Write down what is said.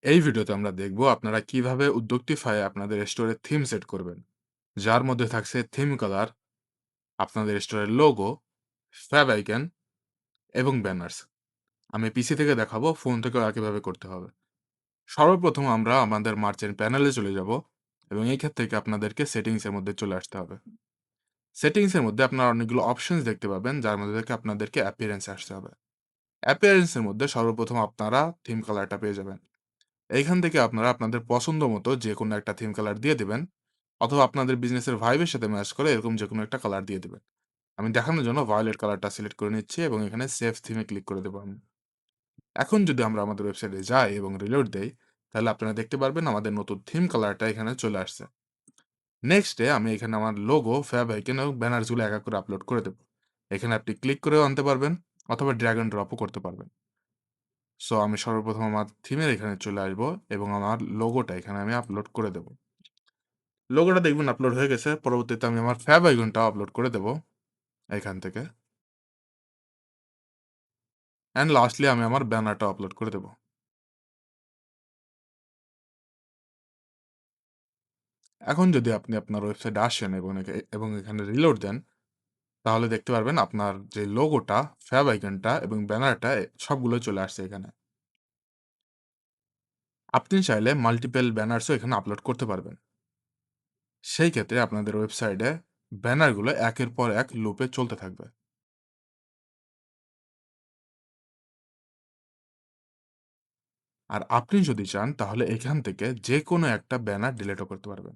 এই ভিডিওতে আমরা দেখব আপনারা কিভাবে উদ্যোক্টিফাই আপনাদের স্টোরে থিম সেট করবেন। যার মধ্যে থাকছে থিম কালার, আপনাদের স্টোরের লোগো, ফ্যাব আইকন এবং ব্যানার্স। আমি পিসি থেকে দেখাবো, ফোন থেকেও একইভাবে করতে হবে। সর্বপ্রথম আমরা আমাদের মার্চেন্ট প্যানেলে চলে যাব এবং এই ক্ষেত্রে থেকে আপনাদেরকে সেটিংস এর মধ্যে চলে আসতে হবে। সেটিংস এর মধ্যে আপনারা অনেকগুলো অপশনস দেখতে পাবেন, যার মধ্যে থেকে আপনাদেরকে অ্যাপিয়ারেন্স আসতে হবে। অ্যাপিয়ারেন্স এর মধ্যে সর্বপ্রথম আপনারা থিম কালারটা পেয়ে যাবেন। এইখান থেকে আপনারা আপনাদের পছন্দ মতো যেকোনো একটা থিম কালার দিয়ে দিবেন, অথবা আপনাদের বিজনেসের ভাইবের সাথে ম্যাচ করে এরকম যেকোনো একটা কালার দিয়ে দিবেন। আমি দেখানোর জন্য ভায়োলেট কালারটা সিলেক্ট করে নিচ্ছি এবং এখানে সেভ থিমে ক্লিক করে দেবো আমি। এখন যদি আমরা আমাদের ওয়েবসাইটে যাই এবং রিলোড দেই, তাহলে আপনারা দেখতে পারবেন আমাদের নতুন থিম কালারটা এখানে চলে আসছে। নেক্সটে আমি এখানে আমার লোগো, ফ্যাব আইকন এবং ব্যানার্সগুলো এক এক করে আপলোড করে দেবো। এখানে আপনি ক্লিক করেও আনতে পারবেন, অথবা ড্র্যাগ অ্যান্ড ড্রপও করতে পারবেন। সো আমি সর্বপ্রথম আমার থিমের এখানে চলে আসবো এবং আমার লোগোটা এখানে আমি আপলোড করে দেবো। লোগোটা দেখবেন আপলোড হয়ে গেছে। পরবর্তীতে আমি আমার ফ্যাব আইকনটা আপলোড করে দেব এখান থেকে। অ্যান্ড লাস্টলি আমি আমার ব্যানারটা আপলোড করে দেব। এখন যদি আপনি আপনার ওয়েবসাইটে আসেন এবং এখানে রিলোড দেন, তাহলে দেখতে পারবেন আপনার যে লোগোটা, ফ্যাব আইকনটা এবং ব্যানারটা সবগুলোই চলে আসছে এখানে। আপনি চাইলে মাল্টিপল ব্যানার্সও এখানে আপলোড করতে পারবেন। সেই ক্ষেত্রে আপনাদের ওয়েবসাইটে ব্যানারগুলো একের পর এক লুপে চলতে থাকবে। আর আপনি যদি চান তাহলে এখান থেকে যেকোনো একটা ব্যানার ডিলিটও করতে পারবেন।